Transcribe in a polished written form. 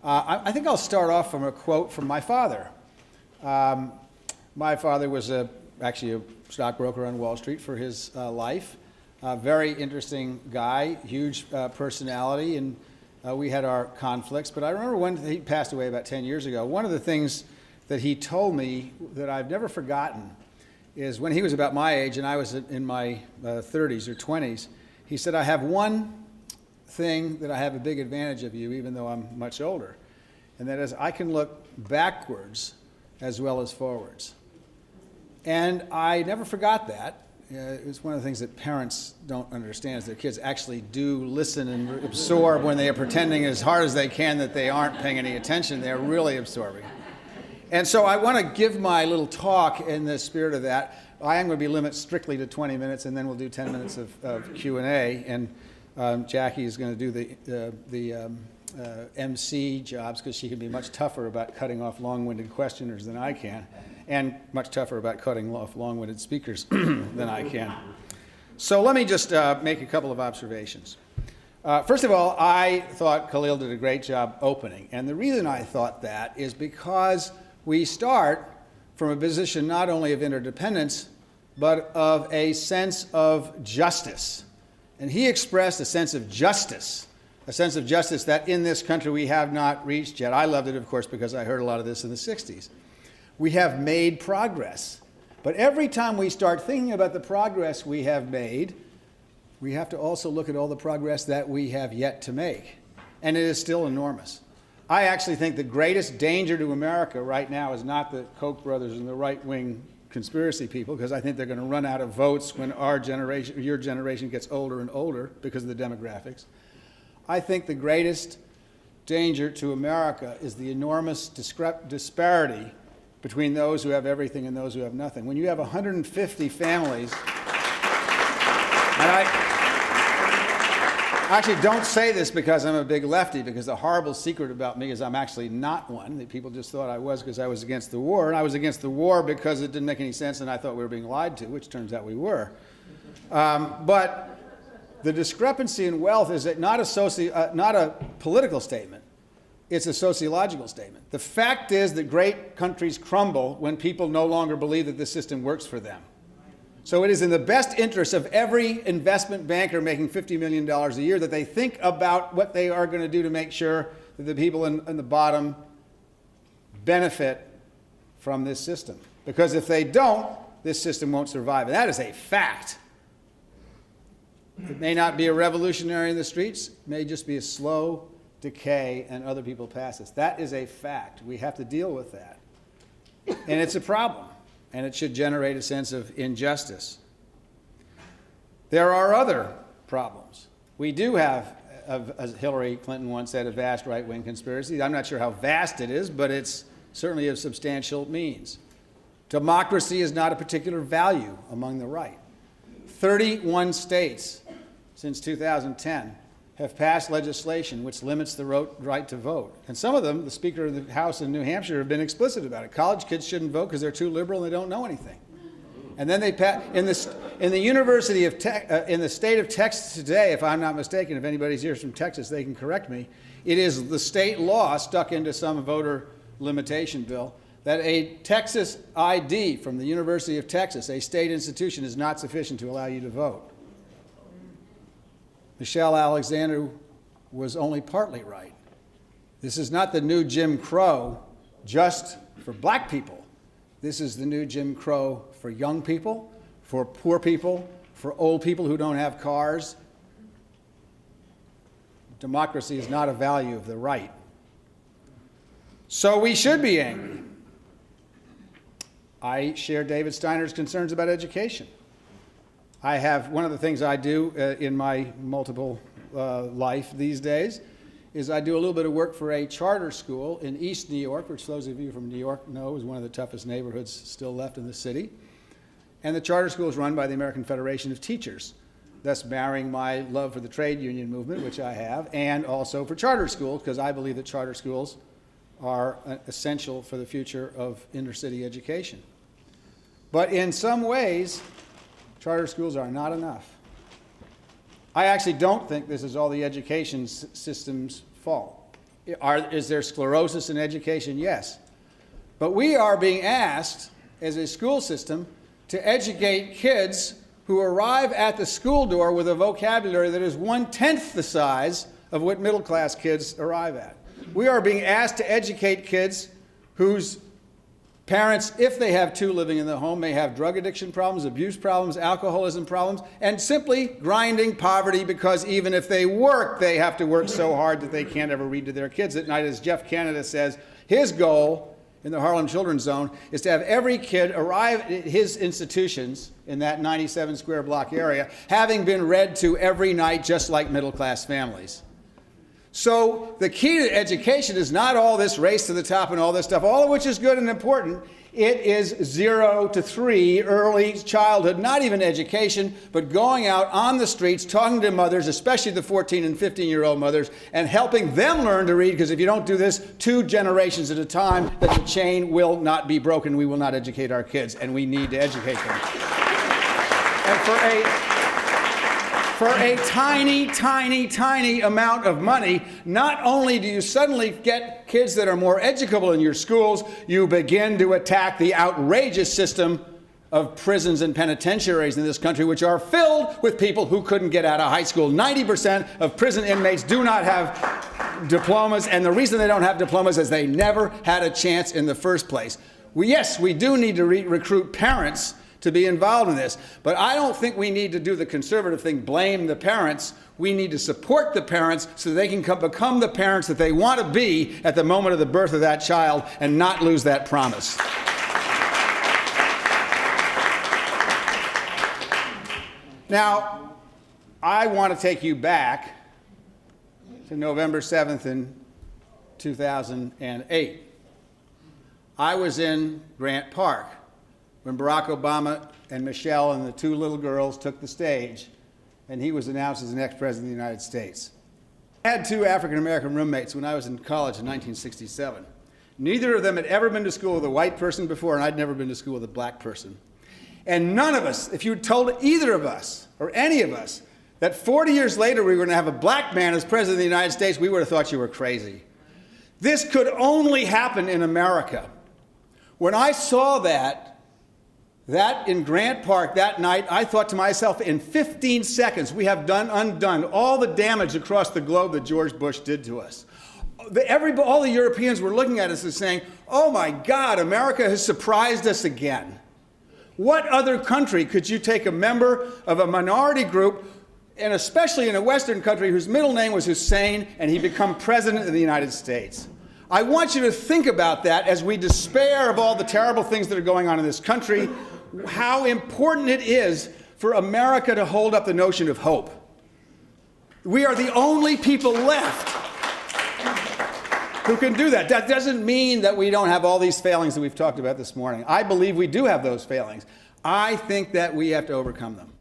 I think I'll start off from a quote from my father. My father was actually a stockbroker on Wall Street for his life. Very interesting guy, huge personality, and we had our conflicts. But I remember when he passed away about 10 years ago, one of the things that he told me that I've never forgotten is when he was about my age and I was in my 30s or 20s, he said, I have one thing that I have a big advantage of you, even though I'm much older, and that is I can look backwards as well as forwards. And I never forgot that. It's one of the things that parents don't understand is their kids actually do listen and absorb when they are pretending as hard as they can that they aren't paying any attention. They're really absorbing. And so I want to give my little talk in the spirit of that. I am going to be limited strictly to 20 minutes, and then we'll do 10 minutes of Q&A. And Jackie is going to do the MC jobs because she can be much tougher about cutting off long-winded questioners than I can, and much tougher about cutting off long-winded speakers than I can. So let me just make a couple of observations. First of all, I thought Khalil did a great job opening. And the reason I thought that is because we start from a position not only of interdependence, but of a sense of justice. And he expressed a sense of justice that in this country we have not reached yet. I loved it, of course, because I heard a lot of this in the 60s. We have made progress. But every time we start thinking about the progress we have made, we have to also look at all the progress that we have yet to make. And it is still enormous. I actually think the greatest danger to America right now is not the Koch brothers and the right-wing conspiracy people, because I think they're going to run out of votes when our generation, your generation, gets older and older because of the demographics. I think the greatest danger to America is the enormous disparity between those who have everything and those who have nothing. When you have 150 families, and I actually don't say this because I'm a big lefty, because the horrible secret about me is I'm actually not one. That people just thought I was because I was against the war, and I was against the war because it didn't make any sense and I thought we were being lied to, which turns out we were. But the discrepancy in wealth is not a political statement. It's a sociological statement. The fact is that great countries crumble when people no longer believe that the system works for them. So it is in the best interest of every investment banker making $50 million a year that they think about what they are going to do to make sure that the people in the bottom benefit from this system. Because if they don't, this system won't survive. And that is a fact. It may not be a revolutionary in the streets. It may just be a slow decay and other people pass us. That is a fact. We have to deal with that. And it's a problem. And it should generate a sense of injustice. There are other problems. We do have, as Hillary Clinton once said, a vast right-wing conspiracy. I'm not sure how vast it is, but it's certainly of substantial means. Democracy is not a particular value among the right. 31 states since 2010 have passed legislation which limits the right to vote. And some of them, the Speaker of the House in New Hampshire, have been explicit about it. College kids shouldn't vote because they're too liberal and they don't know anything. And then they in the University of in the state of Texas today, if I'm not mistaken, if anybody's here from Texas, they can correct me. It is the state law stuck into some voter limitation bill that a Texas ID from the University of Texas, a state institution, is not sufficient to allow you to vote. Michelle Alexander was only partly right. This is not the new Jim Crow just for black people. This is the new Jim Crow for young people, for poor people, for old people who don't have cars. Democracy is not a value of the right. So we should be angry. I share David Steiner's concerns about education. I have, one of the things I do in my multiple life these days is I do a little bit of work for a charter school in East New York, which those of you from New York know is one of the toughest neighborhoods still left in the city. And the charter school is run by the American Federation of Teachers, thus marrying my love for the trade union movement, which I have, and also for charter schools, because I believe that charter schools are essential for the future of inner-city education. But in some ways, charter schools are not enough. I actually don't think this is all the education system's fault. Is there sclerosis in education? Yes. But we are being asked as a school system to educate kids who arrive at the school door with a vocabulary that is 1/10 the size of what middle-class kids arrive at. We are being asked to educate kids whose parents, if they have two living in the home, may have drug addiction problems, abuse problems, alcoholism problems, and simply grinding poverty because even if they work, they have to work so hard that they can't ever read to their kids at night. As Jeff Canada says, his goal in the Harlem Children's Zone is to have every kid arrive at his institutions in that 97 square block area having been read to every night just like middle-class families. So the key to education is not all this race to the top and all this stuff, all of which is good and important. It is 0 to 3 early childhood, not even education, but going out on the streets, talking to mothers, especially the 14 and 15-year-old mothers, and helping them learn to read, because if you don't do this 2 generations at a time, then the chain will not be broken. We will not educate our kids, and we need to educate them. And for a tiny, tiny, tiny amount of money, not only do you suddenly get kids that are more educable in your schools, you begin to attack the outrageous system of prisons and penitentiaries in this country, which are filled with people who couldn't get out of high school. 90% of prison inmates do not have diplomas, and the reason they don't have diplomas is they never had a chance in the first place. Yes, we do need to recruit parents to be involved in this. But I don't think we need to do the conservative thing, blame the parents. We need to support the parents so they can become the parents that they want to be at the moment of the birth of that child and not lose that promise. Now, I want to take you back to November 7th in 2008. I was in Grant Park when Barack Obama and Michelle and the 2 little girls took the stage, and he was announced as the next president of the United States. I had 2 African-American roommates when I was in college in 1967. Neither of them had ever been to school with a white person before, and I'd never been to school with a black person. And none of us, if you had told either of us, or any of us, that 40 years later we were going to have a black man as president of the United States, we would have thought you were crazy. This could only happen in America. When I saw that in Grant Park that night, I thought to myself, in 15 seconds, we have undone all the damage across the globe that George Bush did to us. All the Europeans were looking at us and saying, oh my God, America has surprised us again. What other country could you take a member of a minority group, and especially in a Western country whose middle name was Hussein, and he become president of the United States? I want you to think about that as we despair of all the terrible things that are going on in this country, how important it is for America to hold up the notion of hope. We are the only people left who can do that. That doesn't mean that we don't have all these failings that we've talked about this morning. I believe we do have those failings. I think that we have to overcome them.